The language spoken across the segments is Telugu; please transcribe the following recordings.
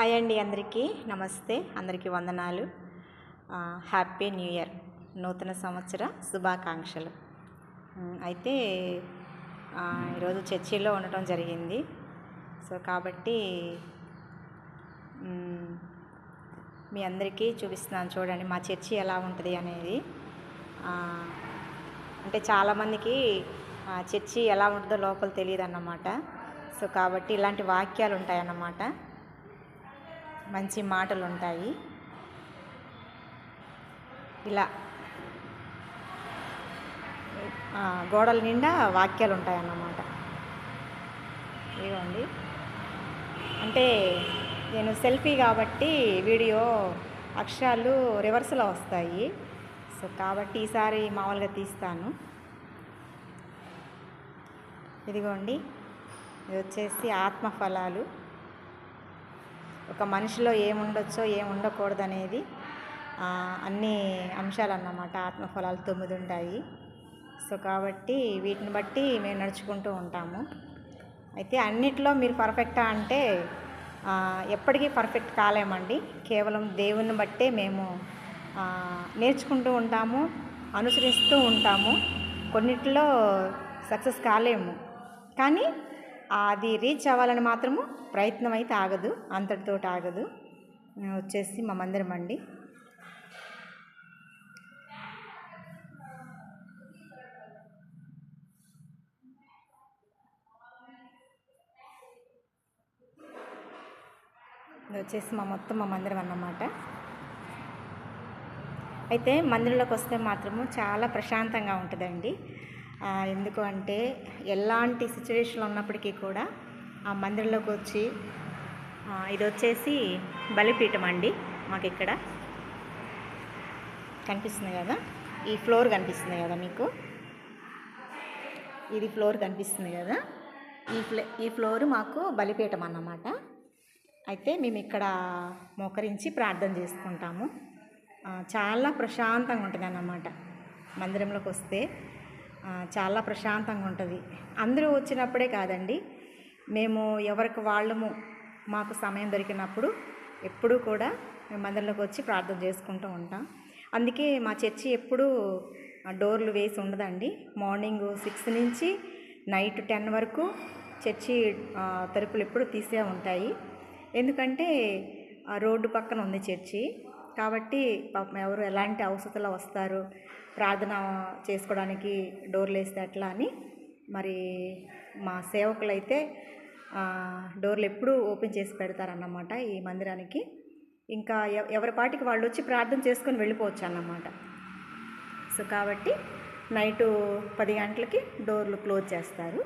హాయ్ అండి, అందరికీ నమస్తే, అందరికీ వందనాలు. హ్యాపీ న్యూ ఇయర్, నూతన సంవత్సర శుభాకాంక్షలు. అయితే ఈరోజు చర్చిలో ఉండటం జరిగింది. సో కాబట్టి మీ అందరికీ చూపిస్తున్నాను, చూడండి మా చర్చి ఎలా ఉంటుంది అనేది. అంటే చాలామందికి చర్చి ఎలా ఉంటుందో లోపల తెలియదు అన్నమాట. సో కాబట్టి ఇలాంటి వాక్యాలు ఉంటాయన్నమాట, మంచి మాటలు ఉంటాయి. ఇలా గోడల నిండా వాక్యాలు ఉంటాయన్నమాట. ఇవ్వండి, అంటే నేను సెల్ఫీ కాబట్టి వీడియో అక్షరాలు రివర్స్లో వస్తాయి. సో కాబట్టి ఈసారి మామూలుగా తీస్తాను. ఇదిగోండి, ఇది వచ్చేసి ఆత్మఫలాలు. ఒక మనిషిలో ఏముండొచ్చో ఏముండకూడదు అనేది అన్ని అంశాలు అన్నమాట. ఆత్మఫలాలు 9 ఉంటాయి. సో కాబట్టి వీటిని బట్టి మేము నడుచుకుంటూ ఉంటాము. అయితే అన్నిట్లో మీరు పర్ఫెక్టా అంటే ఎప్పటికీ పర్ఫెక్ట్ కాలేమండి. కేవలం దేవుని బట్టే మేము నేర్చుకుంటూ ఉంటాము, అనుసరిస్తూ ఉంటాము. కొన్నిట్లో సక్సెస్ కాలేము, కానీ అది రీచ్ అవ్వాలని మాత్రము ప్రయత్నం అయితే ఆగదు, అంతటితో ఆగదు. వచ్చేసి మా మందిరం అండి. ఇది వచ్చేసి మా మందిరం అన్నమాట. అయితే మందిరంలోకి వస్తే మాత్రము చాలా ప్రశాంతంగా ఉంటుందండి. ఎందుకు అంటే ఎలాంటి సిచ్యువేషన్లో ఉన్నప్పటికీ కూడా ఆ మందిరంలోకి వచ్చి, ఇది వచ్చేసి బలిపీఠం అండి. మాకు ఇక్కడ కనిపిస్తుంది కదా, ఈ ఫ్లోర్ కనిపిస్తుంది కదా మీకు, ఇది ఫ్లోర్ కనిపిస్తుంది కదా, ఈ ఫ్లోర్ మాకు బలిపీఠం అన్నమాట. అయితే మేము ఇక్కడ మోకరించి ప్రార్థన చేసుకుంటాము. చాలా ప్రశాంతంగా ఉంటుంది అన్నమాట. మందిరంలోకి వస్తే చాలా ప్రశాంతంగా ఉంటుంది. అందరూ వచ్చినప్పుడే కాదండి, మేము ఎవరికి వాళ్ళము మాకు సమయం దొరికినప్పుడు ఎప్పుడూ కూడా మేము మందిరంలోకి వచ్చి ప్రార్థన చేసుకుంటూ ఉంటాం. అందుకే మా చర్చి ఎప్పుడూ డోర్లు వేసి ఉండదండి. మార్నింగ్ 6 నుంచి నైట్ 10 వరకు చర్చి తలుపులు ఎప్పుడు తీసే ఉంటాయి. ఎందుకంటే రోడ్డు పక్కన ఉంది చర్చి కాబట్టి ఎవరు ఎలాంటి అవసరతలో వస్తారు, ప్రార్థన చేసుకోవడానికి డోర్లు వేస్తే అట్లా అని మరి మా సేవకులు అయితే డోర్లు ఎప్పుడూ ఓపెన్ చేసి పెడతారన్నమాట ఈ మందిరానికి. ఇంకా ఎవరి పాటికి వాళ్ళు వచ్చి ప్రార్థన చేసుకొని వెళ్ళిపోవచ్చు అన్నమాట. సో కాబట్టి నైటు 10 గంటలకి డోర్లు క్లోజ్ చేస్తారు.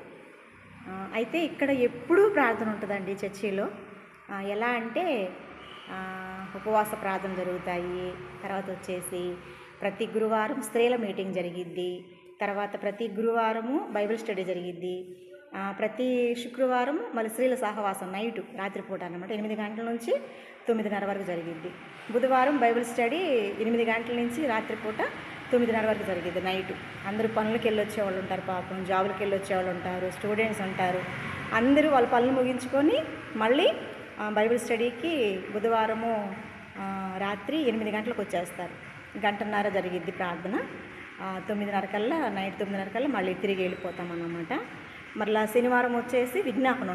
అయితే ఇక్కడ ఎప్పుడూ ప్రార్థన ఉంటుందండి చర్చిలో. ఎలా అంటే ఉపవాస ప్రార్థన జరుగుతాయి. తర్వాత వచ్చేసి ప్రతి గురువారం స్త్రీల మీటింగ్ జరిగిద్ది. తర్వాత ప్రతి గురువారము బైబిల్ స్టడీ జరిగిద్ది. ప్రతి శుక్రవారం మళ్ళీ స్త్రీల సహవాసం నైటు, రాత్రిపూట అన్నమాట. 8 గంటల నుంచి 9:30 వరకు జరిగిద్ది. బుధవారం బైబిల్ స్టడీ 8 గంటల నుంచి రాత్రిపూట 9:30 వరకు జరిగిద్ది నైటు. అందరూ పనులకు వెళ్ళి వచ్చేవాళ్ళు ఉంటారు, పాపం జాబులకు వెళ్ళి వచ్చేవాళ్ళు ఉంటారు, స్టూడెంట్స్ ఉంటారు. అందరూ వాళ్ళ పనులు ముగించుకొని మళ్ళీ బైబిల్ స్టడీకి బుధవారము రాత్రి 8 గంటలకు వచ్చేస్తారు. 1.5 గంట జరిగిద్ది ప్రార్థన. 9:30 కల్లా, నైట్ 9:30 కల్లా మళ్ళీ తిరిగి వెళ్ళిపోతాం అన్నమాట. మరలా శనివారం వచ్చేసి విజ్ఞాపన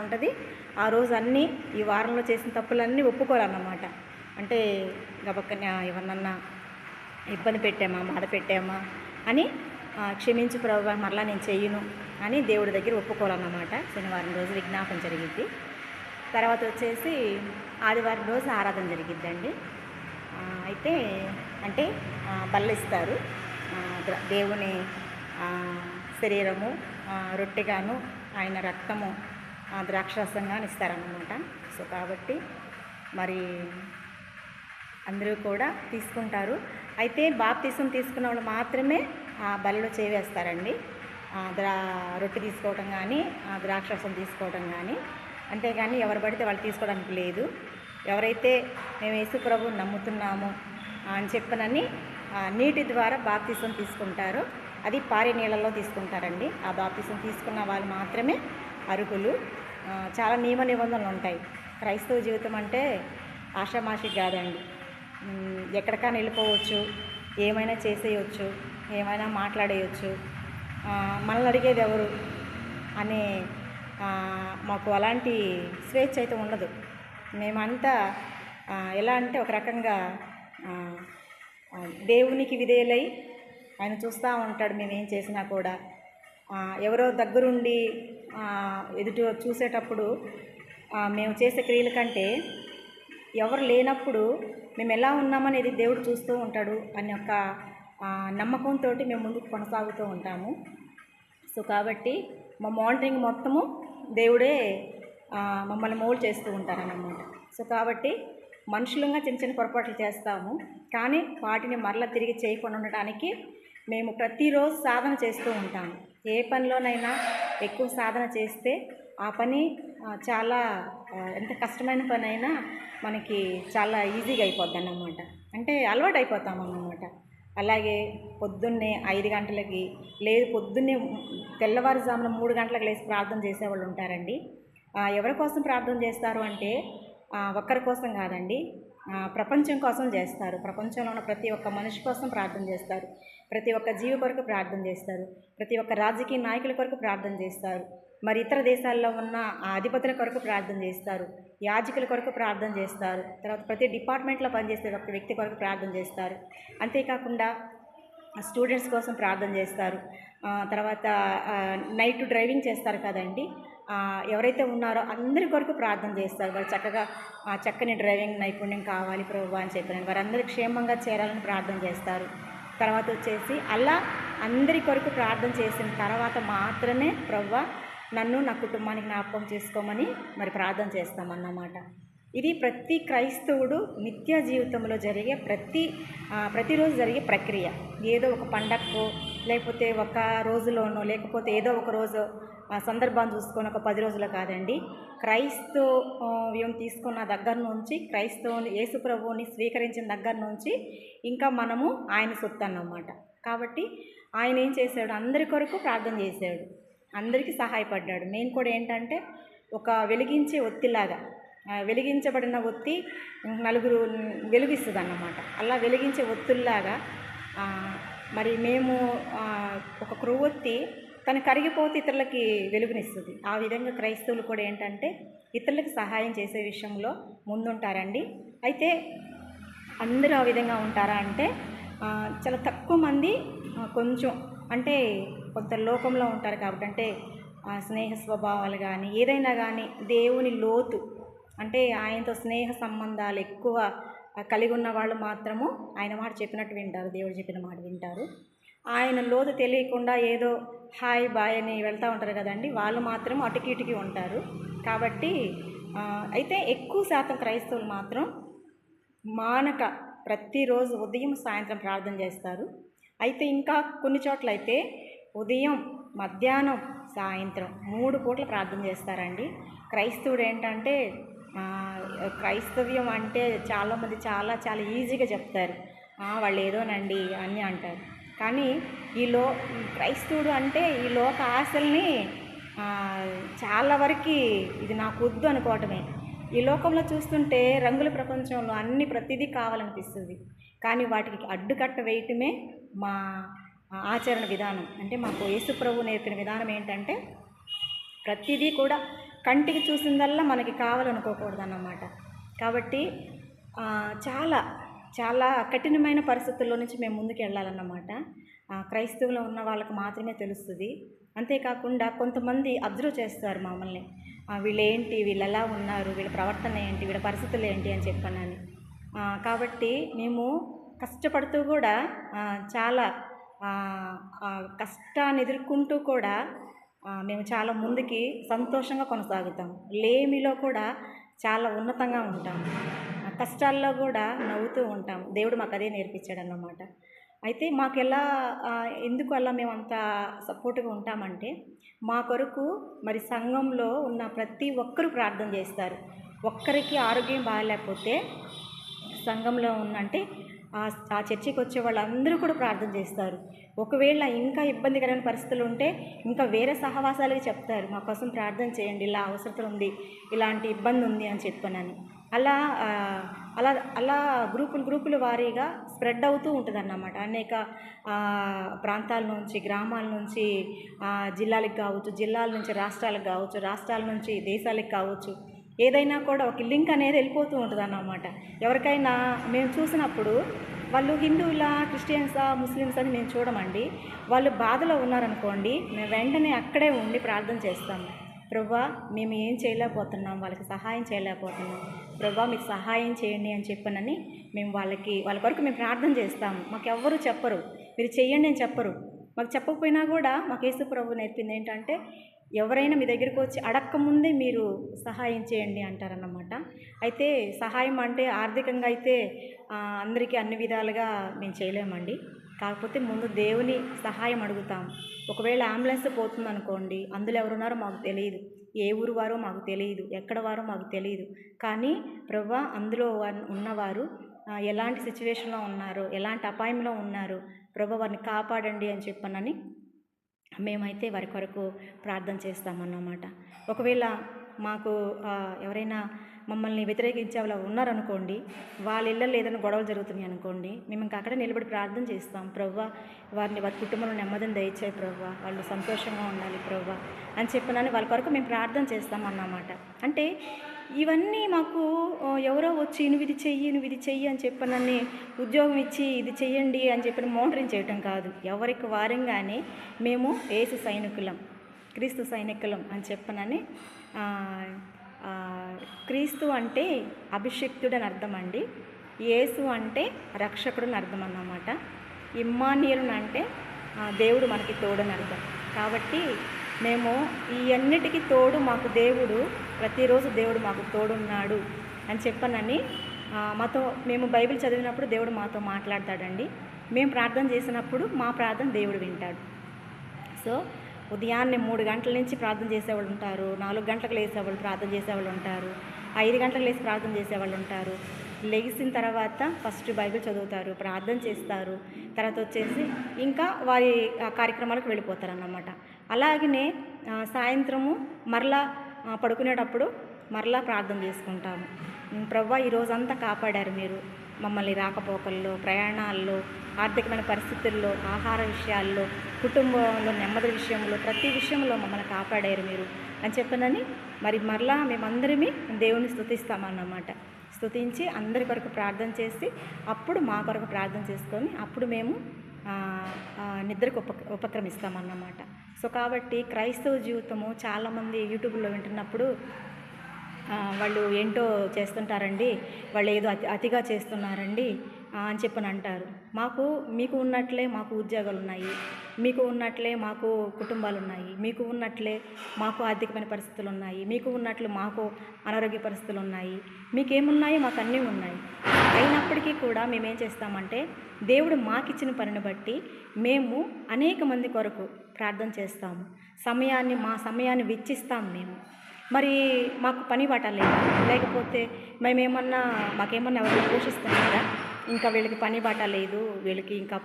ఉంటుంది. ఆ రోజు అన్నీ ఈ వారంలో చేసిన తప్పులన్నీ ఒప్పుకోవాలన్నమాట. అంటే గబక్కన ఎవరినన్నా ఇబ్బంది పెట్టామా, బాధ పెట్టామా అని క్షమించు ప్రభువా, మరలా నేను చెయ్యను అని దేవుడి దగ్గర ఒప్పుకోవాలన్నమాట. శనివారం రోజు విజ్ఞాపన జరిగిద్ది. తర్వాత వచ్చేసి ఆదివారం రోజు ఆరాధన జరిగిద్దండి. అయితే అంటే బల్లిస్తారు, దేవుని శరీరము రొట్టెగాను ఆయన రక్తము ద్రాక్షరసంగాను ఇస్తారన్నమాట. సో కాబట్టి మరి అందరూ కూడా తీసుకుంటారు. అయితే బాప్తిసం తీసుకున్న వాళ్ళు మాత్రమే ఆ బలిలో చేవేస్తారండి. రొట్టె తీసుకోవటం కానీ ద్రాక్షరసం తీసుకోవటం కానీ, అంతేగాని ఎవరు పడితే వాళ్ళు తీసుకోవడానికి లేదు. ఎవరైతే మేము యేసు ప్రభువుని నమ్ముతున్నాము అని చెప్పనని నీటి ద్వారా బాప్తిసం తీసుకుంటారో అది పారే నీళ్ళల్లో తీసుకుంటారండి. ఆ బాప్తిసం తీసుకున్న వాళ్ళు మాత్రమే అర్హులు. చాలా నియమ నిబంధనలు ఉంటాయి. క్రైస్తవ జీవితం అంటే ఆషామాషి కాదండి. ఎక్కడికైనా వెళ్ళిపోవచ్చు, ఏమైనా చేసేయచ్చు, ఏమైనా మాట్లాడేయచ్చు. మనల్ని అడిగేది ఎవరు అనే మాకు అలాంటి స్వేచ్ఛ అయితే ఉండదు. మేమంతా ఎలా అంటే ఒక రకంగా దేవునికి విధేయులై ఆయన చూస్తూ ఉంటాడు మేమేం చేసినా కూడా. ఎవరో దగ్గరుండి ఎదుటి చూసేటప్పుడు మేము చేసే క్రియల కంటే ఎవరు లేనప్పుడు మేము ఎలా ఉన్నామనేది దేవుడు చూస్తూ ఉంటాడు అనే ఒక నమ్మకంతో మేము ముందుకు కొనసాగుతూ ఉంటాము. సో కాబట్టి మా మానిటరింగ్ మొత్తము దేవుడే మమ్మల్ని మోల్డ్ చేస్తూ ఉంటారన్నమాట. సో కాబట్టి మనుషులంగా చిన్న చిన్న పొరపాట్లు చేస్తాము, కానీ వాటిని మరలా తిరిగి చేయకుండా ఉండటానికి మేము ప్రతిరోజు సాధన చేస్తూ ఉంటాము. ఏ పనిలోనైనా ఎక్కువ సాధన చేస్తే ఆ పని చాలా ఎంత కష్టమైన పని అయినా మనకి చాలా ఈజీగా అయిపోద్ది అన్నమాట. అంటే అలవాటు అయిపోతామన్నమాట. అలాగే పొద్దున్నే 5 గంటలకి లేదు, పొద్దున్నే తెల్లవారుజామున 3 గంటలకు లేచి ప్రార్థన చేసేవాళ్ళు ఉంటారండి. ఎవరి కోసం ప్రార్థన చేస్తారు అంటే ఒక్కరి కోసం కాదండి, ప్రపంచం కోసం చేస్తారు. ప్రపంచంలో ఉన్న ప్రతి ఒక్క మనిషి కోసం ప్రార్థన చేస్తారు, ప్రతి ఒక్క జీవి కొరకు ప్రార్థన చేస్తారు, ప్రతి ఒక్క రాజకీయ నాయకుల కొరకు ప్రార్థన చేస్తారు, మరి ఇతర దేశాల్లో ఉన్న అధిపతుల కొరకు ప్రార్థన చేస్తారు, యాజకుల కొరకు ప్రార్థన చేస్తారు, తర్వాత ప్రతి డిపార్ట్మెంట్లో పనిచేసే ఒక వ్యక్తి కొరకు ప్రార్థన చేస్తారు. అంతేకాకుండా స్టూడెంట్స్ కోసం ప్రార్థన చేస్తారు. తర్వాత నైట్ డ్రైవింగ్ చేస్తారు కదండి, ఎవరైతే ఉన్నారో అందరి కొరకు ప్రార్థన చేస్తారు. వాళ్ళు చక్కని డ్రైవింగ్ నైపుణ్యం కావాలి ప్రభువా అని చెప్పిన వారందరూ క్షేమంగా చేరాలని ప్రార్థన చేస్తారు. తర్వాత వచ్చేసి అలా అందరి కొరకు ప్రార్థన చేసిన తర్వాత మాత్రమే ప్రభువా నన్ను నా కుటుంబానికి జ్ఞాపకం చేసుకోమని మరి ప్రార్థన చేస్తామన్నమాట. ఇది ప్రతి క్రైస్తవుడు నిత్య జీవితంలో జరిగే ప్రతిరోజు జరిగే ప్రక్రియ. ఏదో ఒక పండగకో లేకపోతే ఒక రోజులోనో లేకపోతే ఏదో ఒక రోజు సందర్భాన్ని చూసుకొని ఒక 10 రోజులు కాదండి. క్రైస్తవ్యం తీసుకున్న దగ్గర నుంచి, క్రైస్తవుని యేసు ప్రభువుని స్వీకరించిన దగ్గర నుంచి ఇంకా మనము ఆయన సొత్తు అన్నమాట. కాబట్టి ఆయన ఏం చేశాడు, అందరి కొరకు ప్రార్థన చేశాడు, అందరికీ సహాయపడ్డాడు. నేను కూడా ఏంటంటే ఒక వెలిగించే ఒత్తిలాగా, వెలిగించబడిన ఒత్తి నలుగురు వెలిగిస్తుంది అన్నమాట. అలా వెలిగించే ఒత్తుల్లాగా మరి మేము ఒక క్రొవ్వొత్తి తను కరిగిపోతే ఇతరులకి వెలుగునిస్తుంది. ఆ విధంగా క్రైస్తవులు కూడా ఏంటంటే ఇతరులకు సహాయం చేసే విషయంలో ముందుంటారండి. అయితే అందరూ ఆ విధంగా ఉంటారా అంటే చాలా తక్కువ మంది కొంచెం అంటే కొంత లోకంలో ఉంటారు కాబట్టి, అంటే స్నేహ స్వభావాలు కానీ ఏదైనా కానీ దేవుని లోతు అంటే ఆయనతో స్నేహ సంబంధాలు ఎక్కువ కలిగి ఉన్న వాళ్ళు మాత్రము ఆయన మాట చెప్పినట్టు వింటారు, దేవుడు చెప్పిన మాట వింటారు. ఆయన లోతు తెలియకుండా ఏదో హాయ్ బాయ్ అని వెళ్తూ ఉంటారు కదండి, వాళ్ళు మాత్రం అటుకిటుకి ఉంటారు. కాబట్టి అయితే ఎక్కువ శాతం క్రైస్తవులు మాత్రం మానక ప్రతిరోజు ఉదయం సాయంత్రం ప్రార్థన చేస్తారు. అయితే ఇంకా కొన్ని చోట్ల అయితే ఉదయం మధ్యాహ్నం సాయంత్రం 3 పూటలు ప్రార్థన చేస్తారండి. క్రైస్తవుడు ఏంటంటే క్రైస్తవ్యం అంటే చాలామంది చాలా చాలా ఈజీగా చెప్తారు, వాళ్ళు ఏదోనండి అని అంటారు. కానీ క్రైస్తవుడు అంటే ఈ లోక ఆశల్ని చాలా వరకు ఇది నాకు వద్దు అనుకోవటమే. ఈ లోకంలో చూస్తుంటే రంగుల ప్రపంచంలో ప్రతిదీ కావాలనిపిస్తుంది, కానీ వాటికి అడ్డుకట్ట వేయటమే మా ఆచరణ విధానం. అంటే మాకు యేసు ప్రభు నేర్పిన విధానం ఏంటంటే ప్రతిదీ కూడా కంటికి చూసిందల్లా మనకి కావాలనుకోకూడదు అన్నమాట. కాబట్టి చాలా చాలా కఠినమైన పరిస్థితుల్లో నుంచి మేము ముందుకు వెళ్ళాలన్నమాట. క్రైస్తవులో ఉన్న వాళ్ళకి మాత్రమే తెలుస్తుంది. అంతేకాకుండా కొంతమంది అబ్జర్వ్ చేస్తారు మమ్మల్ని, వీళ్ళేంటి, వీళ్ళు ఎలా ఉన్నారు, వీళ్ళ ప్రవర్తన ఏంటి, వీళ్ళ పరిస్థితులు ఏంటి అని చెప్పానని. కాబట్టి మేము కష్టపడుతూ కూడా చాలా కష్టాన్ని ఎదుర్కొంటూ కూడా మేము చాలా ముందుకి సంతోషంగా కొనసాగుతాం. లేమిలో కూడా చాలా ఉన్నతంగా ఉంటాం, కష్టాల్లో కూడా నవ్వుతూ ఉంటాం. దేవుడు మాకు అదే నేర్పించాడు అన్నమాట. అయితే మాకు ఎందుకు అలా మేము అంత సపోర్ట్గా ఉంటామంటే మా కొరకు మరి సంఘంలో ఉన్న ప్రతి ఒక్కరూ ప్రార్థన చేస్తారు. ఒక్కరికి ఆరోగ్యం బాగాలేకపోతే సంఘంలో అంటే ఆ చర్చికి వచ్చే వాళ్ళందరూ కూడా ప్రార్థన చేస్తారు. ఒకవేళ ఇంకా ఇబ్బందికరమైన పరిస్థితులు ఉంటే ఇంకా వేరే సహవాసాలకి చెప్తారు, మా కోసం ప్రార్థన చేయండి, ఇలా అవసరం ఉంది, ఇలాంటి ఇబ్బంది ఉంది అని చెప్పనని. అలా అలా అలా గ్రూపులు వారీగా స్ప్రెడ్ అవుతూ ఉంటుందన్నమాట. అనేక ప్రాంతాల నుంచి, గ్రామాల నుంచి జిల్లాలకు కావచ్చు, జిల్లాల నుంచి రాష్ట్రాలకు కావచ్చు, రాష్ట్రాల నుంచి దేశాలకు కావచ్చు, ఏదైనా కూడా ఒక లింక్ అనేది వెళ్ళిపోతూ ఉంటుంది అన్నమాట. ఎవరికైనా మేము చూసినప్పుడు వాళ్ళు హిందువులా, క్రిస్టియన్సా, ముస్లిమ్స్ అని మేము చూడమండి. వాళ్ళు బాధలో ఉన్నారనుకోండి, మేము వెంటనే అక్కడే ఉండి ప్రార్థన చేస్తాము. ప్రభువా, మేము ఏం చేయలేకపోతున్నాం, వాళ్ళకి సహాయం చేయలేకపోతున్నాం, ప్రభువా మీకు సహాయం చేయండి అని చెప్పనని మేము వాళ్ళ కొరకు మేము ప్రార్థన చేస్తాము. మాకు ఎవ్వరూ చెప్పరు, మీరు చెయ్యండి అని చెప్పరు. మాకు చెప్పకపోయినా కూడా మాకు యేసు ప్రభు నేర్పింది ఏంటంటే, ఎవరైనా మీ దగ్గరికి వచ్చి అడక్కముందే మీరు సహాయం చేయండి అంటారన్నమాట. అయితే సహాయం అంటే ఆర్థికంగా అయితే అందరికీ అన్ని విధాలుగా మేము చేయలేమండి. కాకపోతే ముందు దేవుని సహాయం అడుగుతాం. ఒకవేళ అంబులెన్స్ పోతుందనుకోండి, అందులో ఎవరున్నారో మాకు తెలియదు, ఏ ఊరు వారో మాకు తెలియదు, ఎక్కడ వారో మాకు తెలియదు. కానీ ప్రభువా, అందులో ఉన్నవారు ఎలాంటి సిచ్యువేషన్లో ఉన్నారో, ఎలాంటి అపాయంలో ఉన్నారో, ప్రభువా వారిని కాపాడండి అని చెప్పనని మేమైతే వారి కొరకు ప్రార్థన చేస్తామన్నమాట. ఒకవేళ మాకు ఎవరైనా మమ్మల్ని వ్యతిరేకించే వాళ్ళు ఉన్నారనుకోండి, వాళ్ళ ఇళ్ళల్లో ఏదైనా గొడవలు జరుగుతున్నాయి అనుకోండి, మేము ఇంకా అక్కడే నిలబడి ప్రార్థన చేస్తాం. ప్రభువా, వారి కుటుంబంలో నెమ్మదిని దయచేయి ప్రభువా, వాళ్ళు సంతోషంగా ఉండాలి ప్రభువా అని చెప్పనని వాళ్ళ కొరకు మేము ప్రార్థన చేస్తామన్నమాట. అంటే ఇవన్నీ మాకు ఎవరో వచ్చి నువ్వు ఇది చెయ్యి అని చెప్పనని ఉద్యోగం ఇచ్చి ఇది చెయ్యండి అని చెప్పి మోటరింగ్ చేయటం కాదు. ఎవరికి వారంగానే మేము యేసు సైనికులం, క్రీస్తు సైనికులం అని చెప్పనని. క్రీస్తు అంటే అభిషిక్తుడు అని అర్థం అండి. యేసు అంటే రక్షకుడు అని అర్థం అన్నమాట. ఇమ్మానుయేలు అంటే దేవుడు మనకి తోడని అర్థం. కాబట్టి మేము ఈ అన్నిటికీ తోడు మాకు దేవుడు, ప్రతిరోజు దేవుడు మాకు తోడున్నాడు అని చెప్పనని మాతో మేము బైబిల్ చదివినప్పుడు దేవుడు మాతో మాట్లాడతాడండి. మేము ప్రార్థన చేసినప్పుడు మా ప్రార్థన దేవుడు వింటాడు. సో ఉదయాన్నే 3 గంటల నుంచి ప్రార్థన చేసేవాళ్ళు ఉంటారు, 4 గంటలకు లేసేవాళ్ళు ప్రార్థన చేసేవాళ్ళు ఉంటారు, 5 గంటలకు లేచి ప్రార్థన చేసేవాళ్ళు ఉంటారు. లెగిసిన తర్వాత ఫస్ట్ బైబిల్ చదువుతారు, ప్రార్థన చేస్తారు, తర్వాత వచ్చేసి ఇంకా వారి కార్యక్రమాలకు వెళ్ళిపోతారు అన్నమాట. అలాగనే సాయంత్రము మరలా పడుకునేటప్పుడు మరలా ప్రార్థన చేసుకుంటాము. ప్రభువా, ఈ రోజంతా కాపాడారు మీరు మమ్మల్ని, రాకపోకల్లో, ప్రయాణాల్లో, ఆర్థికమైన పరిస్థితుల్లో, ఆహార విషయాల్లో, కుటుంబంలో నెమ్మది విషయంలో, ప్రతి విషయంలో మమ్మల్ని కాపాడారు మీరు అని చెప్పనని మరి మరలా మేమందరమీ దేవుని స్తుతిస్తామన్నమాట. స్తుతించి అందరి కొరకు ప్రార్థన చేసి అప్పుడు మా కొరకు ప్రార్థన చేసుకొని అప్పుడు మేము నిద్రకు ఉపక్రమిస్తామన్నమాట. సో కాబట్టి క్రైస్తవ జీవితము చాలామంది యూట్యూబ్లో వింటున్నప్పుడు వాళ్ళు ఏంటో చేస్తుంటారండి, వాళ్ళు ఏదో అతిగా చేస్తున్నారండి అని చెప్పని అంటారు. మీకు ఉన్నట్లే మాకు ఉద్యోగాలు ఉన్నాయి, మీకు ఉన్నట్లే మాకు కుటుంబాలు ఉన్నాయి, మీకు ఉన్నట్లే మాకు ఆర్థికమైన పరిస్థితులు ఉన్నాయి, మీకు ఉన్నట్లు మాకు అనారోగ్య పరిస్థితులు ఉన్నాయి, మీకేమున్నాయో మాకు అన్నీ ఉన్నాయి. అయినప్పటికీ కూడా మేమేం చేస్తామంటే దేవుడు మాకిచ్చిన పనిని బట్టి మేము అనేక మంది కొరకు ప్రార్థన చేస్తాము. మా సమయాన్ని వెచ్చిస్తాం మేము. మరి మాకు పని బాటలేదా, లేకపోతే మాకేమన్నా ఎవరైనా పోషిస్తున్నారా, ఇంకా వీళ్ళకి పని బాట లేదు, వీళ్ళకి ఇంకా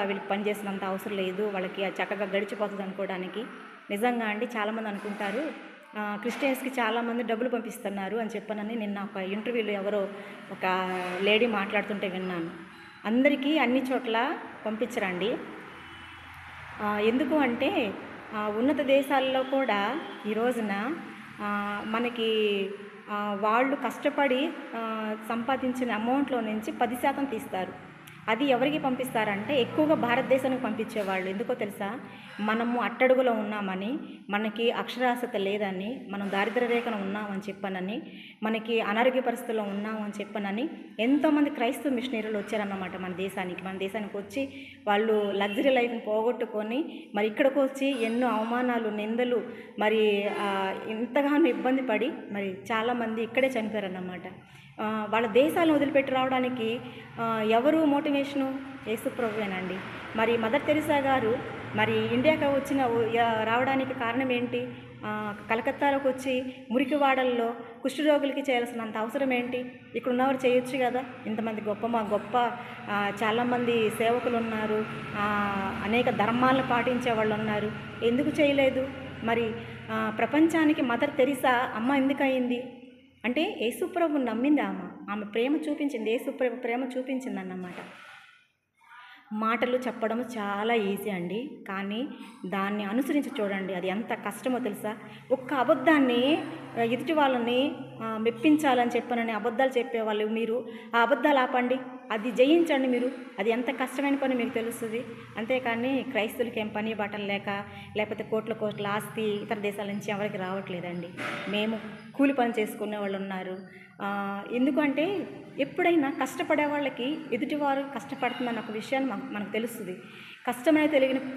వీళ్ళకి పని చేసినంత అవసరం లేదు, వాళ్ళకి చక్కగా గడిచిపోతుంది అనుకోవడానికి. నిజంగా అండి, చాలామంది అనుకుంటారు క్రిస్టియన్స్కి చాలామంది డబ్బులు పంపిస్తున్నారు అని చెప్పనని నిన్న ఒక ఇంటర్వ్యూలో ఎవరో ఒక లేడీ మాట్లాడుతుంటే విన్నాను. అందరికీ అన్ని చోట్ల పంపించరండి. ఎందుకు అంటే ఉన్నత దేశాల్లో కూడా ఈ రోజున మనకి వాళ్ళు కష్టపడి సంపాదించిన అమౌంట్లో నుంచి 10% తీస్తారు. అది ఎవరికి పంపిస్తారంటే ఎక్కువగా భారతదేశానికి పంపించేవాళ్ళు. ఎందుకో తెలుసా? మనము అట్టడుగులో ఉన్నామని, మనకి అక్షరాస్యత లేదని, మనం దారిద్ర్య రేఖను ఉన్నామని చెప్పనని, మనకి అనారోగ్య పరిస్థితుల్లో ఉన్నామని చెప్పనని ఎంతోమంది క్రైస్తవ మిషనరీలు వచ్చారన్నమాట మన దేశానికి వచ్చి వాళ్ళు లగ్జరీ లైఫ్ని పోగొట్టుకొని మరి ఇక్కడికి వచ్చి ఎన్నో అవమానాలు, నిందలు, మరి ఇంతగానో ఇబ్బంది పడి మరి చాలామంది ఇక్కడే చనిపోయారన్నమాట. వాళ్ళ దేశాలను వదిలిపెట్టి రావడానికి ఎవరు మోటివేషను? యేసు ప్రభువేనండి. మరి మదర్ తెరిసా గారు మరి ఇండియాకి రావడానికి కారణం ఏంటి? కలకత్తాలోకి వచ్చి మురికివాడల్లో కుష్ఠరోగులకి చేయాల్సినంత అవసరం ఏంటి? ఇక్కడ ఉన్నవారు చేయొచ్చు కదా. ఇంతమంది గొప్ప చాలామంది సేవకులు ఉన్నారు, అనేక ధర్మాలను పాటించే వాళ్ళు ఉన్నారు, ఎందుకు చేయలేదు? మరి ప్రపంచానికి మదర్ తెరిసా అమ్మ ఎందుకు అయింది అంటే యేసుప్రభుని నమ్మింది ఆమె ప్రేమ చూపించింది, యేసుప్రభు ప్రేమ చూపించిందన్నమాట. మాటలు చెప్పడం చాలా ఈజీ అండి, కానీ దాన్ని అనుసరించి చూడండి అది ఎంత కష్టమో తెలుసా. ఒక్క అబద్ధాన్ని ఎదుటి వాళ్ళని మెప్పించాలని చెప్పనని అబద్ధాలు చెప్పేవాళ్ళు మీరు ఆ అబద్ధాలు ఆపండి, అది జయించండి మీరు, అది ఎంత కష్టమైన పని మీకు తెలుస్తుంది. అంతేకాని క్రైస్తవులకి ఏం పని బట్టలు లేకపోతే కోట్ల ఆస్తి ఇతర దేశాల నుంచి ఎవరికి రావట్లేదండి. మేము కూలి పని చేసుకునే వాళ్ళు ఉన్నారు. ఎందుకంటే ఎప్పుడైనా కష్టపడే వాళ్ళకి ఎదుటివారు కష్టపడుతుందన్న ఒక విషయాన్ని మనకు తెలుస్తుంది. కష్టమైన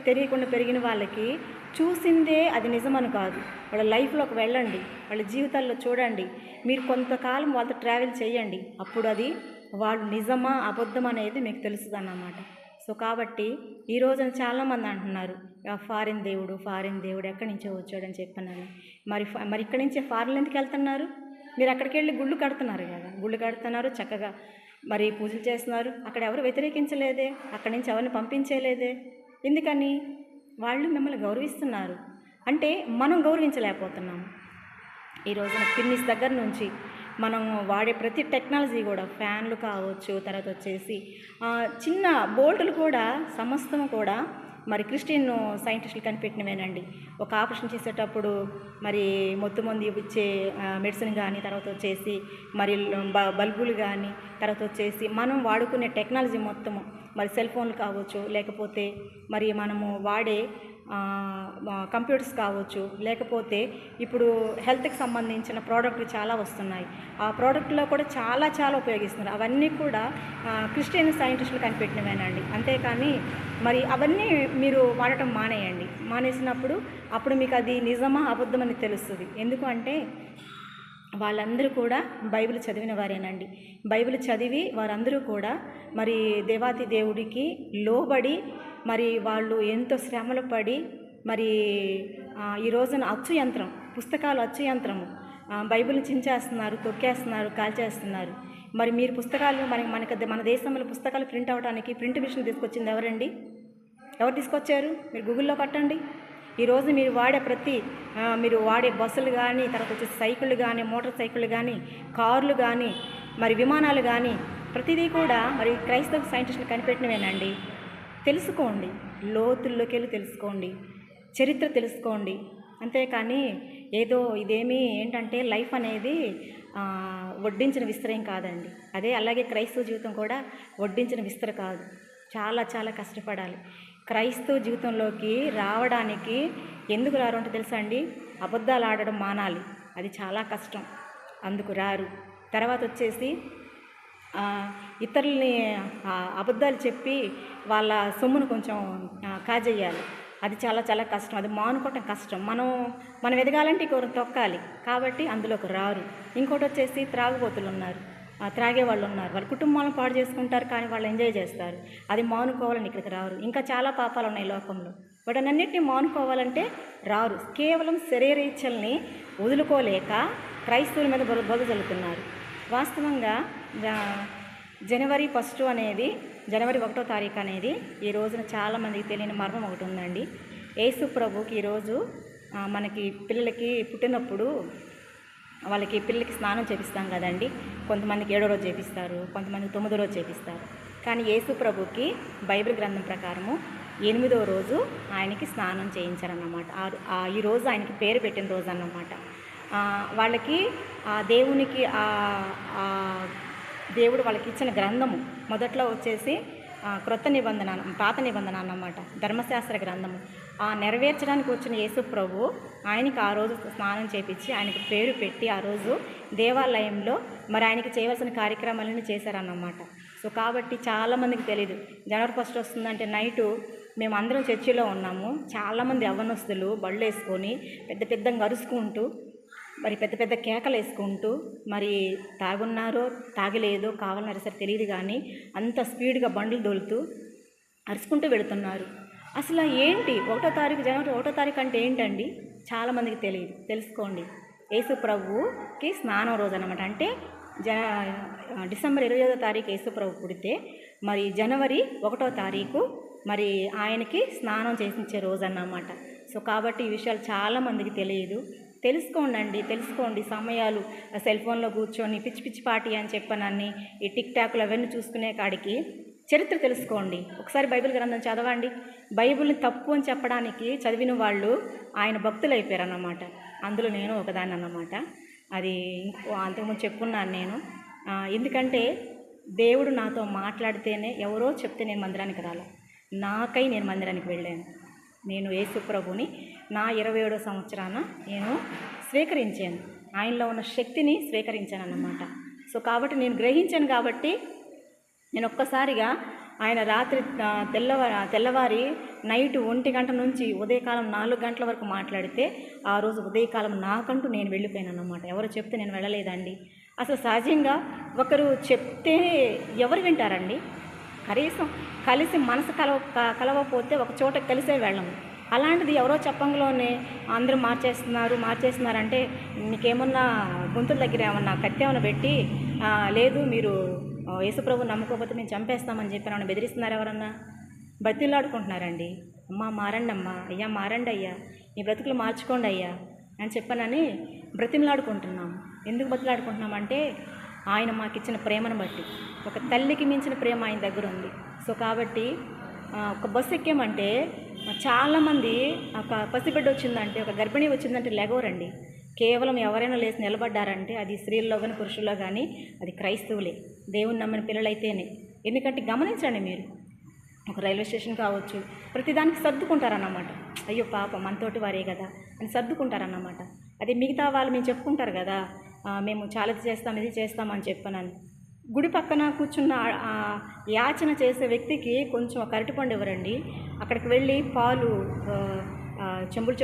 తెలియకుండా పెరిగిన వాళ్ళకి చూసిందే అది నిజమని కాదు, వాళ్ళ లైఫ్లోకి వెళ్ళండి, వాళ్ళ జీవితాల్లో చూడండి, మీరు కొంతకాలం వాళ్ళతో ట్రావెల్ చేయండి, అప్పుడు అది వాళ్ళు నిజమా అబద్ధం అనేది మీకు తెలుస్తుంది అన్నమాట. సో కాబట్టి ఈ రోజున చాలామంది అంటున్నారు ఫారిన్ దేవుడు ఎక్కడి నుంచో వచ్చాడని చెప్పానని. మరి ఇక్కడి నుంచే ఫారిన్ ఎందుకు వెళ్తున్నారు? మీరు అక్కడికి వెళ్ళి గుళ్ళు కడుతున్నారు కదా, గుళ్ళు కడుతున్నారు, చక్కగా మరి పూజలు చేస్తున్నారు, అక్కడ ఎవరు వ్యతిరేకించలేదే, అక్కడి నుంచి ఎవరిని పంపించలేదే. ఎందుకని? వాళ్ళు మిమ్మల్ని గౌరవిస్తున్నారు అంటే మనం గౌరవించలేకపోతున్నాము. ఈ రోజున పిన్నిస్ దగ్గర నుంచి మనం వాడే ప్రతి టెక్నాలజీ కూడా ఫ్యాన్లు కావచ్చు, తర్వాత వచ్చేసి చిన్న బోల్టులు కూడా సమస్తం కూడా మరి క్రిస్టియన్ సైంటిస్టులు కనిపెట్టినవేనండి. ఒక ఆపరేషన్ చేసేటప్పుడు మరి మంది ఇచ్చే మెడిసిన్ కానీ, తర్వాత వచ్చేసి మరి బల్బులు కానీ, తర్వాత వచ్చేసి మనం వాడుకునే టెక్నాలజీ మొత్తము మరి సెల్ ఫోన్లు కావచ్చు, లేకపోతే మరి మనము వాడే కంప్యూటర్స్ కావచ్చు, లేకపోతే ఇప్పుడు హెల్త్కి సంబంధించిన ప్రోడక్ట్లు చాలా వస్తున్నాయి, ఆ ప్రోడక్ట్లో కూడా చాలా ఉపయోగిస్తున్నారు. అవన్నీ కూడా క్రిస్టియన్ సైంటిస్టులు కనిపెట్టినవేనండి. అంతేకాని మరి అవన్నీ మీరు వాడటం మానేసినప్పుడు అప్పుడు మీకు అది నిజమా అబద్ధమని తెలుస్తుంది. ఎందుకు అంటే వాళ్ళందరూ కూడా బైబిల్ చదివిన వారేనండి. బైబిల్ చదివి వారందరూ కూడా మరి దేవాతి దేవుడికి లోబడి మరి వాళ్ళు ఎంతో శ్రమలు పడి మరి ఈ రోజున పుస్తకాలు అచ్చు యంత్రము బైబిల్ని చించేస్తున్నారు, తొక్కేస్తున్నారు, కాల్చేస్తున్నారు. మరి మీరు పుస్తకాలు మన దేశంలో పుస్తకాలు ప్రింట్ అవ్వడానికి ప్రింట్ మిషన్ తీసుకొచ్చింది ఎవరండి? ఎవరు తీసుకొచ్చారు? మీరు గూగుల్లో పట్టండి. ఈరోజు మీరు వాడే బస్సులు కానీ, తర్వాత వచ్చేసి సైకిళ్ళు కానీ, మోటార్ సైకిళ్ళు కానీ, కార్లు కానీ, మరి విమానాలు కానీ ప్రతిదీ కూడా మరి క్రైస్తవ సైంటిస్టులు కనిపెట్టినవేనండి. తెలుసుకోండి, లోతుల్లోకి వెళ్ళి తెలుసుకోండి, చరిత్ర తెలుసుకోండి. అంతేకాని ఏదో ఇదేమీ ఏంటంటే లైఫ్ అనేది వడ్డించిన విస్తరేం కాదండి. అలాగే క్రైస్తవ జీవితం కూడా వడ్డించిన విస్తర కాదు. చాలా కష్టపడాలి. క్రైస్తవ జీవితంలోకి రావడానికి ఎందుకు రారు అంటే తెలుసా అండి? అబద్ధాలు ఆడడం మానాలి, అది చాలా కష్టం, అందుకు రారు. తర్వాత వచ్చేసి ఇతరులని అబద్ధాలు చెప్పి వాళ్ళ సొమ్మును కొంచెం కాజేయాలి, అది చాలా కష్టం, అది మానుకోవటం కష్టం. మనం ఎదగాలంటే ఇంకొకరు తొక్కాలి, కాబట్టి అందులోకి రారు. ఇంకోటి వచ్చేసి త్రాగుబోతులు ఉన్నారు, త్రాగే వాళ్ళు ఉన్నారు, వాళ్ళ కుటుంబాలను పాడు చేసుకుంటారు, కానీ వాళ్ళు ఎంజాయ్ చేస్తారు, అది మానుకోవాలని ఇక్కడికి రారు. ఇంకా చాలా పాపాలు ఉన్నాయి లోకంలో, వాటన్నిటిని మానుకోవాలంటే రారు. కేవలం శరీరేచ్ఛల్ని వదులుకోలేక క్రైస్తవుల మీద బురద జల్లుతున్నారు. వాస్తవంగా జనవరి 1 అనేది, జనవరి 1వ తారీఖు అనేది ఈ రోజున చాలామందికి తెలియని మర్మం ఒకటి ఉందండి. యేసు ప్రభుకి ఈరోజు మనకి పిల్లలకి పుట్టినప్పుడు వాళ్ళకి పిల్లలకి స్నానం చేపిస్తాం కదండి. కొంతమందికి 7వ రోజు చేపిస్తారు, కొంతమందికి 9వ రోజు చేపిస్తారు. కానీ యేసు ప్రభుకి బైబిల్ గ్రంథం ప్రకారము 8వ రోజు ఆయనకి స్నానం చేయించారన్నమాట. ఈ రోజు ఆయనకి పేరు పెట్టిన రోజు అన్నమాట. వాళ్ళకి దేవునికి దేవుడు వాళ్ళకి ఇచ్చిన గ్రంథము మొదట్లో వచ్చేసి క్రొత్త నిబంధన, పాత నిబంధన అన్నమాట, ధర్మశాస్త్ర గ్రంథము. నెరవేర్చడానికి వచ్చిన యేసు ప్రభు ఆయనకి ఆ రోజు స్నానం చేపించి ఆయనకి పేరు పెట్టి ఆ రోజు దేవాలయంలో మరి ఆయనకి చేయవలసిన కార్యక్రమాలన్నీ చేశారన్నమాట. సో కాబట్టి చాలామందికి తెలియదు. జనవరి 1 వస్తుందంటే నైటు మేము అందరం చర్చిలో ఉన్నాము, చాలామంది యవ్వనస్తులు బళ్ళు వేసుకొని పెద్దగా అరుచుకుంటూ మరి పెద్ద కేకలు వేసుకుంటూ మరి తాగున్నారో తాగలేదో కావాలన్నా సరే తెలియదు, కానీ అంత స్పీడ్గా బండ్లు దోలుతూ అరుచుకుంటూ వెళుతున్నారు. అసలు ఏంటి 1వ తారీఖు జనవరి 1వ తారీఖు అంటే ఏంటండి? చాలామందికి తెలియదు, తెలుసుకోండి. యేసు ప్రభువుకి స్నానం రోజు అన్నమాట. అంటే డిసెంబర్ 25వ తారీఖు యేసు ప్రభు పుడితే మరి జనవరి 1వ తారీఖు మరి ఆయనకి స్నానం చేసించే రోజు అన్నమాట. సో కాబట్టి ఈ విషయాలు చాలామందికి తెలియదు. తెలుసుకోండి. సమయాలు సెల్ ఫోన్లో కూర్చొని పిచ్చి పిచ్చి పార్టీ అని చెప్పనని ఈ టిక్ టాక్లు అవన్నీ చూసుకునే కాడికి చరిత్ర తెలుసుకోండి. ఒకసారి బైబిల్ గ్రంథం చదవండి. బైబిల్ని తప్పు అని చెప్పడానికి చదివిన వాళ్ళు ఆయన భక్తులు అయిపోయారు అన్నమాట. అందులో నేను ఒకదాన్ని అన్నమాట. అది అంతకుముందు చెప్పుకున్నాను నేను. ఎందుకంటే దేవుడు నాతో మాట్లాడితేనే, ఎవరో చెప్తే నేను మందిరానికి రాలా. నాకై నేను మందిరానికి వెళ్ళాను. నేను యేసు ప్రభుని నా 27వ సంవత్సరాన నేను స్వీకరించాను. ఆయనలో ఉన్న శక్తిని స్వీకరించాను అన్నమాట. సో కాబట్టి నేను గ్రహించాను. కాబట్టి నేను ఒక్కసారిగా ఆయన రాత్రి తెల్లవారి నైట్ 1 గంట నుంచి ఉదయకాలం 4 గంటల వరకు మాట్లాడితే ఆ రోజు ఉదయకాలం నాకంటూ నేను వెళ్ళిపోయాను అన్నమాట. ఎవరు చెప్తే నేను వెళ్ళలేదండి. అసలు సహజంగా ఒకరు చెప్తే ఎవరు వింటారండి? కనీసం కలిసి మనసు కలవకపోతే ఒక చోట కలిసే వెళ్ళము. అలాంటిది ఎవరో చెప్పంలోనే అందరూ మార్చేస్తున్నారంటే మీకేమన్నా గొంతుల దగ్గర ఏమన్నా కత్తి ఏమన్నా పెట్టి లేదు మీరు యేసుప్రభు నమ్ముకోకపోతే మేము చంపేస్తామని చెప్పి ఏమన్నా బెదిరిస్తున్నారు? ఎవరన్నా బతిలాడుకుంటున్నారండి. అమ్మా మారండి, అమ్మా అయ్యా మారండి, అయ్యా మీ బ్రతుకులు మార్చుకోండి అయ్యా అని చెప్పనని బ్రతిమలాడుకుంటున్నాము. ఎందుకు బతిలాడుకుంటున్నామంటే ఆయన మాకు ఇచ్చిన ప్రేమను బట్టి. ఒక తల్లికి మించిన ప్రేమ ఆయన దగ్గర ఉంది. సో కాబట్టి ఒక బస్సు ఎక్కామంటే చాలామంది ఒక పసిబిడ్డ వచ్చిందంటే, ఒక గర్భిణీ వచ్చిందంటే లెగవరండి. కేవలం ఎవరైనా లేచి నిలబడ్డారంటే అది స్త్రీల్లో కానీ పురుషుల్లో కానీ అది క్రైస్తవులే, దేవుని నమ్మిన పిల్లలైతేనే. ఎందుకంటే గమనించండి మీరు, ఒక రైల్వే స్టేషన్ కావచ్చు, ప్రతిదానికి సర్దుకుంటారన్నమాట. అయ్యో పాప మనతోటి వారే కదా అని సర్దుకుంటారన్నమాట. అది మిగతా వాళ్ళు మేము చెప్పుకుంటారు కదా, మేము చాలా ఇది చేస్తామని చెప్పానని. గుడి పక్కన కూర్చున్న యాచన చేసే వ్యక్తికి కొంచెం ఒక అరటిపండు ఇవ్వరండి. అక్కడికి వెళ్ళి పాలు చెంబులు